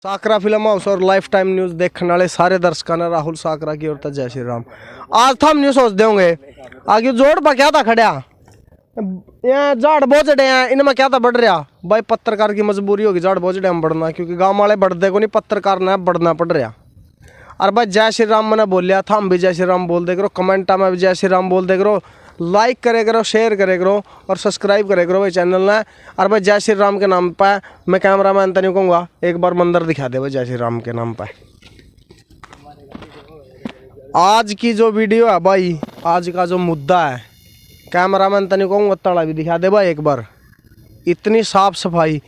साकरा film house और life time news देखने वाले सारे दर्शकों ने राहुल साकरा की ओर तक जय श्री राम। आज तो हम न्यूज़ सोचते होंगे आगे जोड़ पर क्या था खड़ा यहाँ झाड़ बोझड़े हैं इनमें क्या था बढ़ रहा भाई। पत्रकार की मजबूरी होगी झाड़ बोझड़े में बढ़ना, क्योंकि गांव वाले बढ़ते को नहीं, पत्रकार ने बढ़ना पड़ रहा। और भाई जय श्री राम मैंने बोलिया था, हम भी जय श्री राम बोल दे करो, कमेंटा में भी जय श्री राम बोल दे करो, लाइक करे करो, शेयर करे करो और सब्सक्राइब करे करो भाई चैनल ने। और भाई जय श्री राम के नाम पर मैं कैमरा मैन तो नहीं कहूँगा, एक बार मंदिर दिखा दे भाई जय श्री राम के नाम पर। आज की जो वीडियो है भाई, आज का जो मुद्दा है, कैमरा मैन तो नहीं कहूँगा, तड़ा भी दिखा दे भाई एक बार। इतनी साफ सफाई,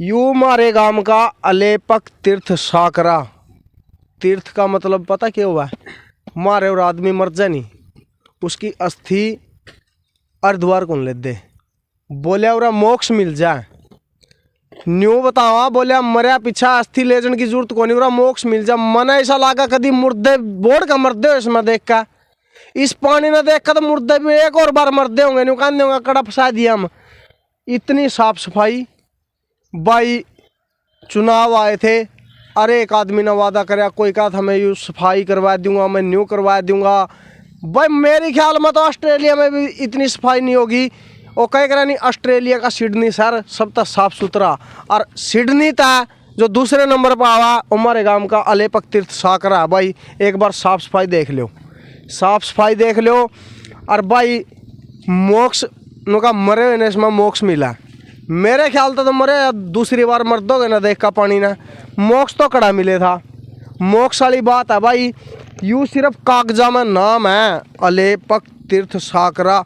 यूँ मारे गांव का अलेपक तीर्थ साकरा। तीर्थ का मतलब पता क्या हुआ है? मारे और आदमी मर जाए नहीं, उसकी अस्थि अर्धवार कौन ले दे, बोलिया और मोक्ष मिल जाए। न्यू बतावा बोलिया मरिया पीछा अस्थि ले जाने की जरूरत को नहीं, और मोक्ष मिल जाए। मन ऐसा लागा कभी मुर्दे बोर्ड का मरदे हो इसमें देख का, इस पानी ने देख कर तो मुर्दे भी एक और बार मरदे होंगे, न्यू कान देंगे कड़ा फंसा दिया हम। इतनी साफ सफाई भाई। चुनाव आए थे, अरे एक आदमी ने वादा कराया, कोई कहा था मैं यूँ सफाई करवा दूंगा, मैं न्यू करवा दूंगा। भाई मेरे ख्याल में तो ऑस्ट्रेलिया में भी इतनी सफाई नहीं होगी। वो कह कर नहीं, ऑस्ट्रेलिया का सिडनी शहर सब तक साफ सुथरा, और सिडनी था जो दूसरे नंबर पर आवा हमारे गांव का अलेपक तीर्थ साकरा। भाई एक बार साफ सफाई देख लो, साफ सफाई देख लो। और भाई मोक्ष का मरे हुए ने इसमें मोक्ष मिला। मेरे ख्याल तो मरे दूसरी बार मर दोगे ना देख का पानी ना, मोक्ष तो कड़ा मिले था। मोक्ष वाली बात है भाई, यूँ सिर्फ कागजा में नाम है अलेपक तीर्थ साकरा,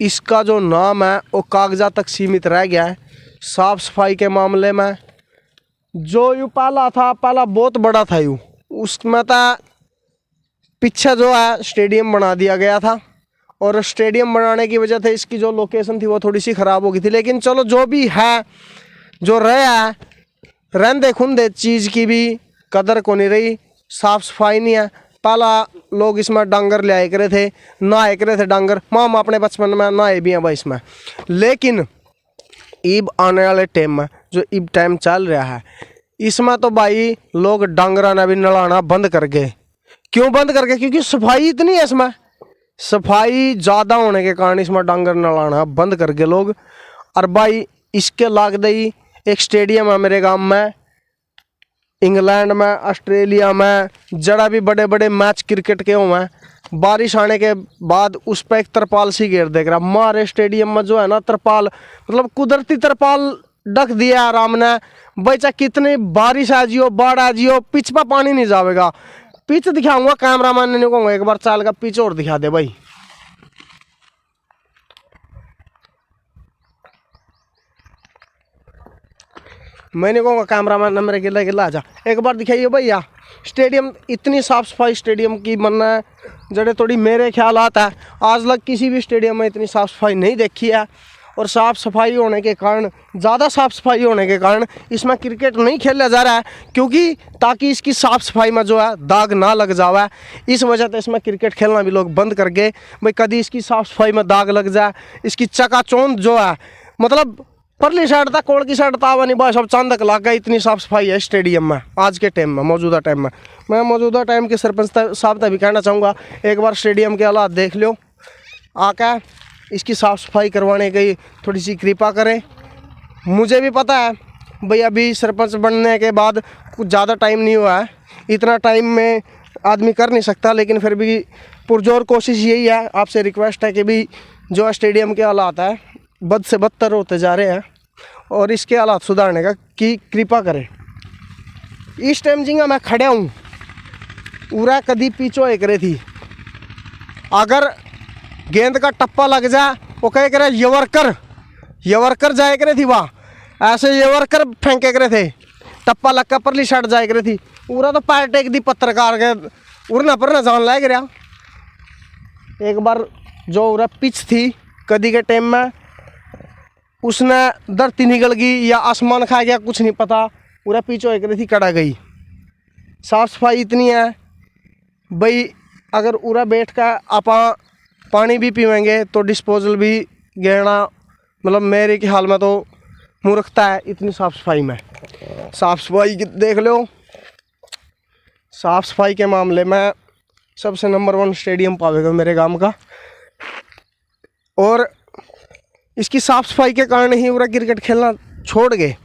इसका जो नाम है वो कागजा तक सीमित रह गया है। साफ सफाई के मामले में जो यूँ पहला था, पहला बहुत बड़ा था यूँ, उसमें तो पीछे जो है स्टेडियम बना दिया गया था, और स्टेडियम बनाने की वजह से इसकी जो लोकेशन थी वो थोड़ी सी ख़राब हो गई थी। लेकिन चलो जो भी है, जो रहा है, रहंदे खुंदे चीज़ की भी कदर को नहीं रही, साफ़ सफाई नहीं है। पहला लोग इसमें डांगर ले आए करे थे, नहाए करे थे डांगर, माम अपने बचपन में नहाए भी हैं भाई इसमें। लेकिन ईब आने वाले टाइम में जो ईब टाइम चल रहा है, इसमें तो भाई लोग डांगरा ने भी नलाना बंद कर गए। क्यों बंद कर गए? क्योंकि सफाई इतनी है इसमें, सफाई ज़्यादा होने के कारण इसमें डांगर नलाना बंद कर गए लोग। और भाई इसके लाग ही एक स्टेडियम है मेरे गांव में, इंग्लैंड में, ऑस्ट्रेलिया में, जड़ा भी बड़े बड़े मैच क्रिकेट के हुए हैं, बारिश आने के बाद उस पर एक तरपाल सी घेर देख रहा। हमारे स्टेडियम में जो है ना तरपाल, मतलब कुदरती तरपाल ढक दिया आराम ने भाई। चाहे कितनी बारिश आ जियो, बाढ़ आ जियो, पिच पर पानी नहीं जाएगा। पिच दिखाऊंगा, कैमरा मैन ने कहूँगा एक बार चाल का पिच और दिखा दे भाई। मैंने कहूँगा कैमरा मैन ने मेरे गिला गिला आ जा, एक बार दिखाइए भैया। स्टेडियम इतनी साफ सफाई स्टेडियम की बनना है जड़े थोड़ी मेरे ख्याल आता है आज लग किसी भी स्टेडियम में इतनी साफ सफाई नहीं देखी है। और साफ़ सफाई होने के कारण, ज़्यादा साफ़ सफाई होने के कारण इसमें क्रिकेट नहीं खेला जा रहा है, क्योंकि ताकि इसकी साफ़ सफाई में जो है दाग ना लग जावे। इस वजह से इसमें क्रिकेट खेलना भी लोग बंद कर गए भाई। कभी इसकी साफ़ सफाई में दाग लग जाए, इसकी चकाचौंध जो है, मतलब परली साइड तक कोड़ की साइड तावा नहीं भाई, सब चांदक लग गया। इतनी साफ़ सफाई है स्टेडियम में आज के टाइम में, मौजूदा टाइम में। मैं मौजूदा टाइम के सरपंच साहब तक भी कहना चाहूँगा, एक बार स्टेडियम के हालात देख लो, आकर इसकी साफ़ सफाई करवाने की थोड़ी सी कृपा करें। मुझे भी पता है भाई अभी सरपंच बनने के बाद कुछ ज़्यादा टाइम नहीं हुआ है, इतना टाइम में आदमी कर नहीं सकता, लेकिन फिर भी पुरजोर कोशिश यही है, आपसे रिक्वेस्ट है कि भी जो स्टेडियम के हालात है बद से बदतर होते जा रहे हैं, और इसके हालात सुधारने का की कृपा करें। इस टाइम जिंगा मैं खड़ा हूँ, पूरा कदी पीछो एक रही थी, अगर गेंद का टप्पा लग जाए वो कहे करे यवर्कर जाए करे थी, वाह ऐसे यवर्कर फेंके करे थे, टप्पा लग कर परली शर्ट जाए करे थी। पूरा तो पैर टेक दी पत्रकार के उड़ना पर ना जान लग रहा। एक बार जो उरा पिच थी कदी के टाइम में, उसने धरती निकल गई या आसमान खा गया, कुछ नहीं पता, पूरा पिच हो रही थी, कड़ा गई। साफ सफाई इतनी है भाई, अगर उरा बैठ कर आप पानी भी पीवेंगे तो डिस्पोजल भी गहना, मतलब मेरे ख्याल में तो मूर्खता है इतनी साफ सफाई में। साफ सफाई देख लो। साफ सफाई के मामले में सबसे नंबर 1 स्टेडियम पावेगा मेरे गांव का। और इसकी साफ सफाई के कारण ही पूरा क्रिकेट खेलना छोड़ गए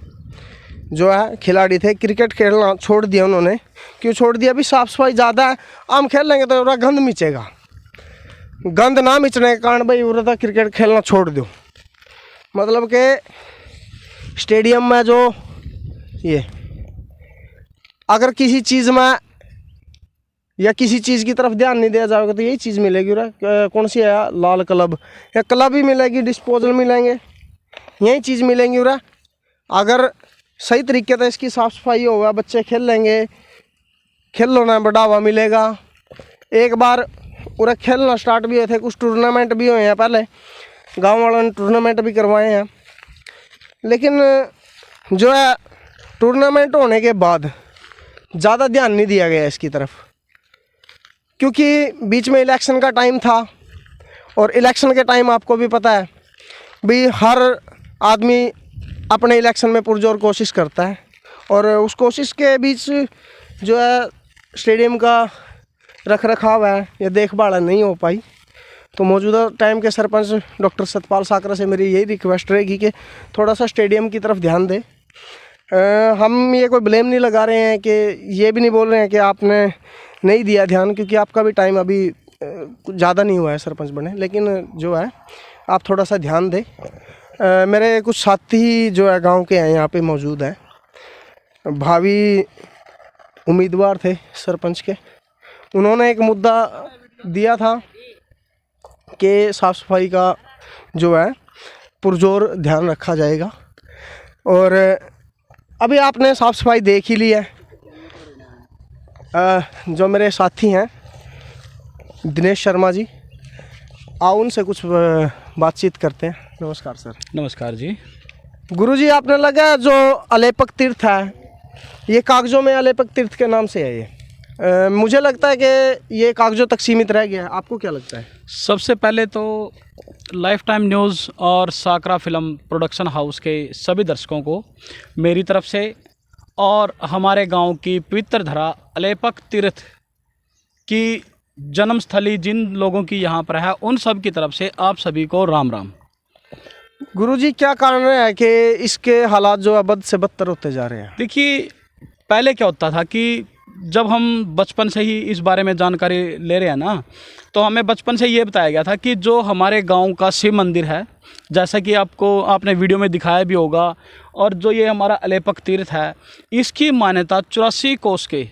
जो है खिलाड़ी थे, क्रिकेट खेलना छोड़ दिया उन्होंने। क्यों छोड़ दिया? अभी साफ सफाई ज़्यादा है, हम खेल लेंगे तो पूरा गंद मिचेगा। गंद ना मिचने के कारण भाई पूरा क्रिकेट खेलना छोड़ दो। मतलब कि स्टेडियम में जो ये अगर किसी चीज़ में या किसी चीज़ की तरफ ध्यान नहीं दिया जाएगा तो यही चीज़ मिलेगी। कौन सी है? लाल क्लब या क्लब ही मिलेगी, डिस्पोजल मिलेंगे, यही चीज़ मिलेंगी। अगर सही तरीके से इसकी साफ़ सफाई होगा, बच्चे खेल लेंगे, खेलना बढ़ावा मिलेगा। एक बार पूरा खेलना स्टार्ट भी हुए थे, कुछ टूर्नामेंट भी हुए हैं, पहले गांव वालों ने टूर्नामेंट भी करवाए हैं। लेकिन जो है टूर्नामेंट होने के बाद ज़्यादा ध्यान नहीं दिया गया इसकी तरफ, क्योंकि बीच में इलेक्शन का टाइम था। और इलेक्शन के टाइम आपको भी पता है भी हर आदमी अपने इलेक्शन में पुरजोर कोशिश करता है। और उस कोशिश के बीच जो है स्टेडियम का रख रखाव है या देखभाल नहीं हो पाई। तो मौजूदा टाइम के सरपंच डॉक्टर सतपाल साकरा से मेरी यही रिक्वेस्ट रहेगी कि थोड़ा सा स्टेडियम की तरफ ध्यान दें। हम ये कोई ब्लेम नहीं लगा रहे हैं, कि ये भी नहीं बोल रहे हैं कि आपने नहीं दिया ध्यान, क्योंकि आपका भी टाइम अभी ज़्यादा नहीं हुआ है सरपंच बने। लेकिन जो है आप थोड़ा सा ध्यान दें। मेरे कुछ साथी जो है गांव के हैं यहाँ पे मौजूद हैं, भावी उम्मीदवार थे सरपंच के। उन्होंने एक मुद्दा दिया था कि साफ़ सफाई का जो है पुरजोर ध्यान रखा जाएगा। और अभी आपने साफ़ सफाई देख ही ली है। जो मेरे साथी हैं दिनेश शर्मा जी, आओ उनसे कुछ बातचीत करते हैं। नमस्कार सर। नमस्कार जी। गुरुजी, आपने लगा जो अलेपक तीर्थ है, ये कागज़ों में अलेपक तीर्थ के नाम से है ये। मुझे लगता है कि ये कागज़ों तक सीमित रह गया है, आपको क्या लगता है? सबसे पहले तो लाइफ टाइम न्यूज़ और साकरा फिल्म प्रोडक्शन हाउस के सभी दर्शकों को मेरी तरफ से और हमारे गांव की पवित्र धरा अलेपक तीर्थ की जन्मस्थली जिन लोगों की यहाँ पर है, उन सब की तरफ से आप सभी को राम राम। गुरुजी, क्या कारण है कि इसके हालात जो है बद से बदतर होते जा रहे हैं? देखिए, पहले क्या होता था कि जब हम बचपन से ही इस बारे में जानकारी ले रहे हैं ना, तो हमें बचपन से ये बताया गया था कि जो हमारे गांव का शिव मंदिर है, जैसा कि आपने वीडियो में दिखाया भी होगा, और जो ये हमारा अलेपक तीर्थ है, इसकी मान्यता 84 कोस के,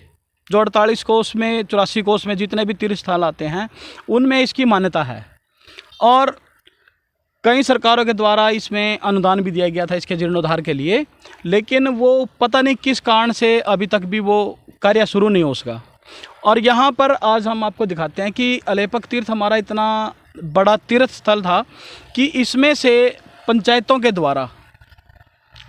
जो 48 कोस में 84 कोस में जितने भी तीर्थ स्थल आते हैं उनमें इसकी मान्यता है। और कई सरकारों के द्वारा इसमें अनुदान भी दिया गया था इसके जीर्णोद्धार के लिए, लेकिन वो पता नहीं किस कारण से अभी तक भी वो कार्य शुरू नहीं हो सका। और यहाँ पर आज हम आपको दिखाते हैं कि अलेपक तीर्थ हमारा इतना बड़ा तीर्थ स्थल था कि इसमें से पंचायतों के द्वारा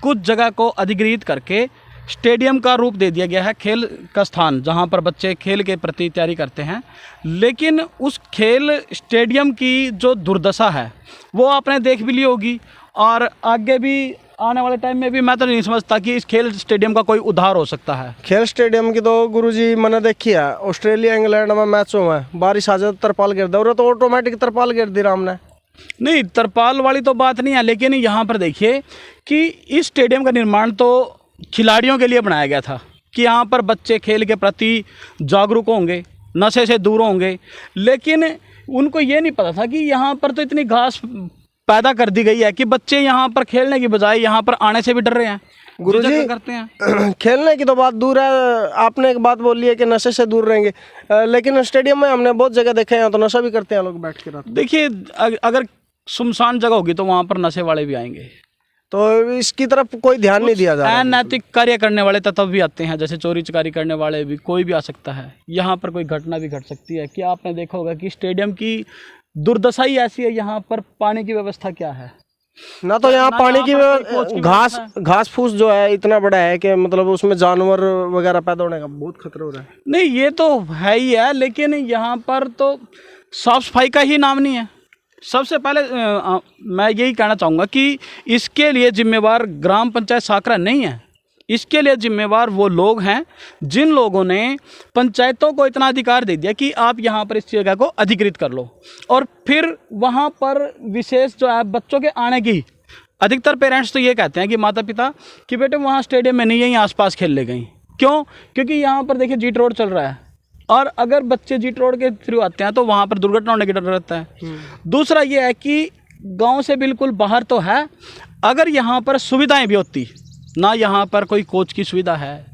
कुछ जगह को अधिग्रहित करके स्टेडियम का रूप दे दिया गया है, खेल का स्थान जहाँ पर बच्चे खेल के प्रति तैयारी करते हैं। लेकिन उस खेल स्टेडियम की जो दुर्दशा है वो आपने देख भी ली होगी, और आगे भी आने वाले टाइम में भी मैं तो नहीं समझता कि इस खेल स्टेडियम का कोई उद्धार हो सकता है। खेल स्टेडियम की तो गुरुजी मैंने देखी है, ऑस्ट्रेलिया इंग्लैंड में मैचों में बारिश आ जाए तो तरपाल गिर दे, और तो ऑटोमेटिक तरपाल गिर दी राम ने। नहीं, तरपाल वाली तो बात नहीं है, लेकिन यहाँ पर देखिए कि इस स्टेडियम का निर्माण तो खिलाड़ियों के लिए बनाया गया था कि यहाँ पर बच्चे खेल के प्रति जागरूक होंगे, नशे से दूर होंगे। लेकिन उनको ये नहीं पता था कि यहाँ पर तो इतनी घास पैदा कर दी गई है कि बच्चे यहाँ पर खेलने की बजाय यहाँ पर आने से भी डर रहे हैं, गुरुजी करते हैं। खेलने की तो बात दूर है, आपने एक बात बोली है कि नशे से दूर रहेंगे, लेकिन स्टेडियम में हमने बहुत जगह देखे हैं तो नशा भी करते हैं लोग बैठ के रात। देखिए, अगर सुनसान जगह होगी तो वहाँ पर नशे वाले भी आएंगे, तो इसकी तरफ कोई ध्यान नहीं दिया जा रहा। अनैतिक कार्य करने वाले तत्व भी आते हैं, जैसे चोरी चकारी करने वाले भी, कोई भी आ सकता है। यहाँ पर कोई घटना भी घट सकती है। क्या आपने देखा होगा कि स्टेडियम की दुर्दशा ही ऐसी है, यहाँ पर पानी की व्यवस्था क्या है ना, तो यहाँ पानी की घास फूस जो है इतना बड़ा है कि मतलब उसमें जानवर वगैरह पैदा होने का बहुत खतरा हो रहा है। नहीं, ये तो है ही है, लेकिन यहाँ पर तो साफ सफाई का ही नाम नहीं है। सबसे पहले मैं यही कहना चाहूँगा कि इसके लिए जिम्मेवार ग्राम पंचायत साकरा नहीं है, इसके लिए जिम्मेवार वो लोग हैं जिन लोगों ने पंचायतों को इतना अधिकार दे दिया कि आप यहाँ पर इस जगह को अधिकृत कर लो, और फिर वहाँ पर विशेष जो है बच्चों के आने की, अधिकतर पेरेंट्स तो ये कहते हैं कि माता पिता कि बेटे वहाँ स्टेडियम में नहीं, यहीं आसपास खेल ले गई। क्यों? क्योंकि यहाँ पर देखिए जीट रोड चल रहा है, और अगर बच्चे जीट रोड के थ्रू आते हैं तो वहाँ पर दुर्घटना होने की डर रहता है। दूसरा ये है कि गांव से बिल्कुल बाहर तो है, अगर यहाँ पर सुविधाएं भी होती ना, यहाँ पर कोई कोच की सुविधा है,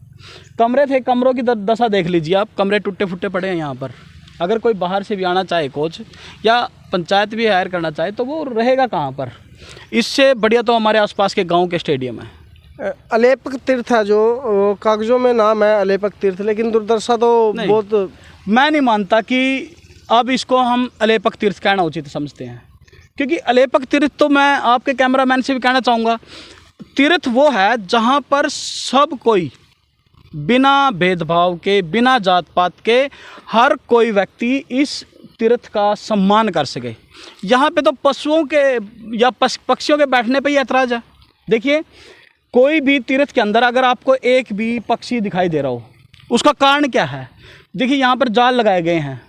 कमरे थे, कमरों की दशा देख लीजिए आप, कमरे टूटे फुटे पड़े हैं यहाँ पर। अगर कोई बाहर से भी आना चाहे कोच, या पंचायत भी हायर करना चाहे, तो वो रहेगा कहाँ पर? इससे बढ़िया तो हमारे आसपास के गांव के स्टेडियम है। अलेपक तीर्थ है जो कागजों में नाम है अलेपक तीर्थ, लेकिन दुर्दशा तो बहुत। मैं नहीं मानता कि अब इसको हम अलेपक तीर्थ कहना उचित समझते हैं, क्योंकि अलेपक तीर्थ तो मैं आपके कैमरामैन से भी कहना चाहूँगा, तीर्थ वो है जहाँ पर सब कोई बिना भेदभाव के, बिना जात पात के, हर कोई व्यक्ति इस तीर्थ का सम्मान कर सके। यहाँ पे तो पशुओं के या पक्षियों के बैठने पे ही ऐतराज़ है। देखिए, कोई भी तीर्थ के अंदर अगर आपको एक भी पक्षी दिखाई दे रहा हो, उसका कारण क्या है? देखिए, यहाँ पर जाल लगाए गए हैं,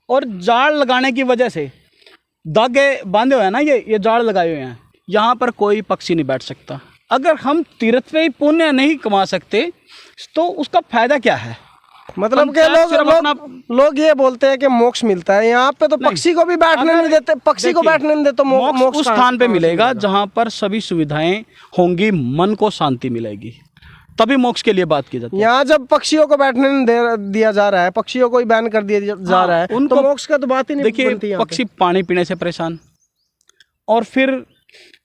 और जाल लगाने की वजह से धागे बांधे हुए हैं ना, ये जाल लगाए हुए हैं, यहाँ पर कोई पक्षी नहीं बैठ सकता। अगर हम तीर्थ पे ही पुण्य नहीं कमा सकते तो उसका फायदा क्या है? मतलब के लोग ये बोलते हैं कि मोक्ष मिलता है, यहाँ पे तो पक्षी को भी बैठने नहीं देते, पक्षी को बैठने नहीं देते, तो मोक्ष उस स्थान पे मिलेगा जहाँ पर सभी सुविधाएं होंगी, मन को शांति मिलेगी, तभी मोक्ष के लिए बात की जाती है। यहाँ जब पक्षियों को बैठने नहीं दिया जा रहा है, पक्षियों को ही बैन कर दिया जा रहा है, उनको मोक्ष का तो बात ही नहीं बनती। देखिए, पक्षी पानी पीने से परेशान, और फिर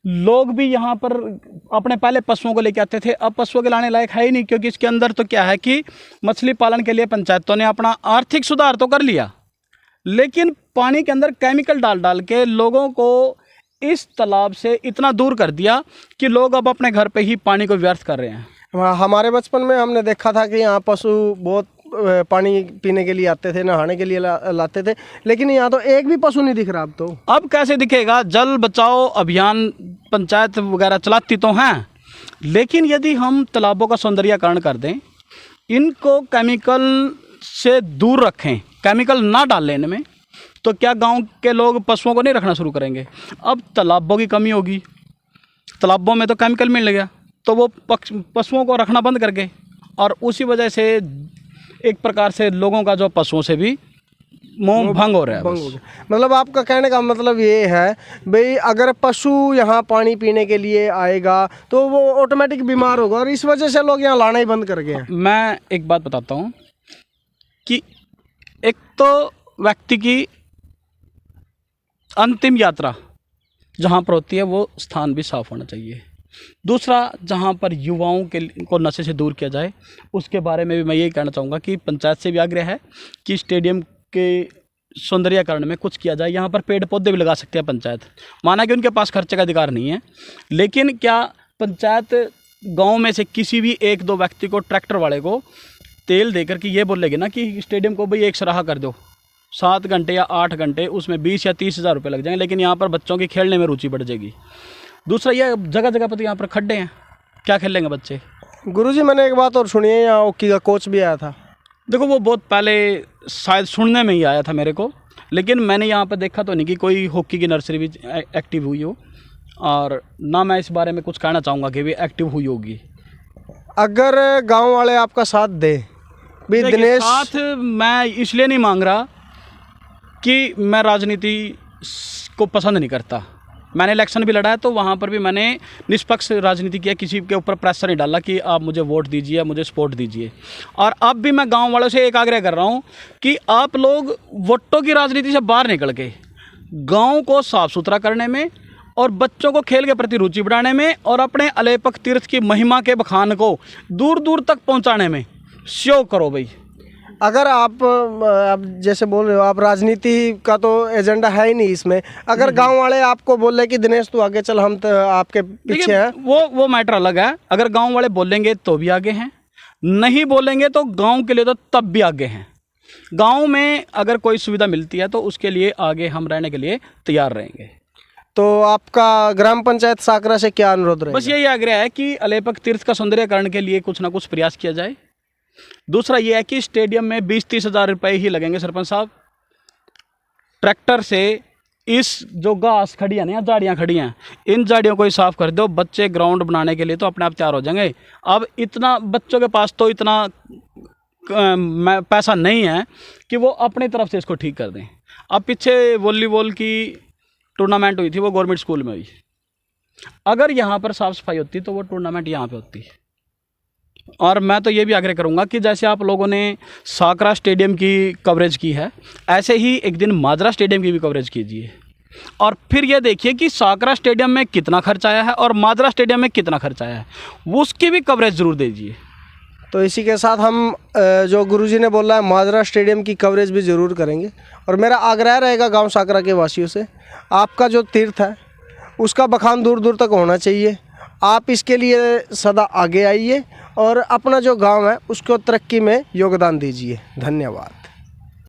लोग भी यहाँ पर अपने पहले पशुओं को लेके आते थे, अब पशुओं के लाने लायक है ही नहीं, क्योंकि इसके अंदर तो क्या है कि मछली पालन के लिए पंचायतों ने अपना आर्थिक सुधार तो कर लिया, लेकिन पानी के अंदर केमिकल डाल डाल के लोगों को इस तालाब से इतना दूर कर दिया कि लोग अब अपने घर पे ही पानी को व्यर्थ कर रहे हैं। हमारे बचपन में हमने देखा था कि यहाँ पशु बहुत पानी पीने के लिए आते थे, नहाने के लिए लाते थे, लेकिन यहाँ तो एक भी पशु नहीं दिख रहा अब तो। अब कैसे दिखेगा? जल बचाओ अभियान पंचायत वगैरह चलाती तो हैं, लेकिन यदि हम तालाबों का सौंदर्यीकरण कर दें, इनको केमिकल से दूर रखें, केमिकल ना डालें इनमें, तो क्या गांव के लोग पशुओं को नहीं रखना शुरू करेंगे? अब तालाबों की कमी होगी, तालाबों में तो केमिकल मिल गया, तो वो पशुओं को रखना बंद कर गए, और उसी वजह से एक प्रकार से लोगों का जो पशुओं से भी मोह भंग हो रहा है। मतलब आपका कहने का मतलब ये है भाई, अगर पशु यहाँ पानी पीने के लिए आएगा तो वो ऑटोमेटिक बीमार होगा, और इस वजह से लोग यहाँ लाना ही बंद कर गए हैं। मैं एक बात बताता हूँ कि एक तो व्यक्ति की अंतिम यात्रा जहाँ पर होती है वो स्थान भी साफ होना चाहिए। दूसरा, जहाँ पर युवाओं के को नशे से दूर किया जाए, उसके बारे में भी मैं यही कहना चाहूँगा कि पंचायत से भी आग्रह है कि स्टेडियम के सौंदर्यीकरण में कुछ किया जाए। यहाँ पर पेड़ पौधे भी लगा सकते हैं पंचायत, माना कि उनके पास खर्चे का अधिकार नहीं है, लेकिन क्या पंचायत गांव में से किसी भी एक दो व्यक्ति को, ट्रैक्टर वाले को तेल देकर के ये बोलेगी ना कि स्टेडियम को भाई एक सराहा कर दो, 7 घंटे या 8 घंटे, उसमें 20 या 30 हज़ार रुपये लग जाएंगे, लेकिन यहाँ पर बच्चों की खेलने में रुचि बढ़ जाएगी। दूसरा, ये जगह जगह पर तो यहाँ पर खड्डे हैं, क्या खेल लेंगे बच्चे? गुरुजी, मैंने एक बात और सुनी है, यहाँ हॉकी का कोच भी आया था। देखो, वो बहुत पहले शायद सुनने में ही आया था मेरे को, लेकिन मैंने यहाँ पर देखा तो नहीं कि कोई हॉकी की नर्सरी भी एक्टिव हुई हो, और ना मैं इस बारे में कुछ कहना चाहूँगा कि भी एक्टिव हुई होगी। अगर गांव वाले आपका साथ दे भी, दिनेश, साथ मैं इसलिए नहीं मांग रहा कि मैं राजनीति को पसंद नहीं करता। मैंने इलेक्शन भी लड़ा है, तो वहाँ पर भी मैंने निष्पक्ष राजनीति किया, किसी के ऊपर प्रेशर नहीं डाला कि आप मुझे वोट दीजिए, मुझे सपोर्ट दीजिए। और अब भी मैं गांव वालों से एक आग्रह कर रहा हूँ कि आप लोग वोटों की राजनीति से बाहर निकल के गांव को साफ़ सुथरा करने में और बच्चों को खेल के प्रति रुचि बढ़ाने में और अपने अलेपक तीर्थ की महिमा के बखान को दूर दूर तक पहुँचाने में सहयोग करो भाई। अगर आप जैसे बोल रहे हो, आप राजनीति का तो एजेंडा है ही नहीं इसमें, अगर गांव वाले आपको बोले कि दिनेश तू आगे चल, हम तो आपके पीछे हैं, वो मैटर अलग है। अगर गांव वाले बोलेंगे तो भी आगे हैं, नहीं बोलेंगे तो गांव के लिए तो तब भी आगे हैं। गांव में अगर कोई सुविधा मिलती है तो उसके लिए आगे हम रहने के लिए तैयार रहेंगे। तो आपका ग्राम पंचायत साकरा से क्या अनुरोध रहेगा? बस यही आग्रह है कि अलेपक तीर्थ का सौंदर्यकरण के लिए कुछ ना कुछ प्रयास किया जाए। दूसरा ये है कि स्टेडियम में 20-30 हज़ार रुपये ही लगेंगे सरपंच साहब। ट्रैक्टर से इस जो घास खड़ी है ना, या झाड़ियाँ खड़ी हैं, इन झाड़ियों को ही साफ कर दो। बच्चे ग्राउंड बनाने के लिए तो अपने आप तैयार हो जाएंगे। अब इतना बच्चों के पास तो इतना पैसा नहीं है कि वो अपनी तरफ से इसको ठीक कर दें। अब पीछे वॉलीबॉल की टूर्नामेंट हुई थी, वो गवर्नमेंट स्कूल में हुई। अगर यहाँ पर साफ़ सफाई होती तो वो टूर्नामेंट यहाँ पे होती। और मैं तो ये भी आग्रह करूँगा कि जैसे आप लोगों ने साकरा स्टेडियम की कवरेज की है, ऐसे ही एक दिन माजरा स्टेडियम की भी कवरेज कीजिए। और फिर ये देखिए कि साकरा स्टेडियम में कितना खर्च आया है और माजरा स्टेडियम में कितना खर्च आया है, वो उसकी भी कवरेज ज़रूर दीजिए। तो इसी के साथ हम जो गुरुजी ने बोला है माजरा स्टेडियम की कवरेज भी ज़रूर करेंगे। और मेरा आग्रह रहेगा गांव साकरा के वासियों से, आपका जो तीर्थ है उसका बखान दूर दूर तक होना चाहिए। आप इसके लिए सदा आगे आइए और अपना जो गांव है उसको तरक्की में योगदान दीजिए। धन्यवाद।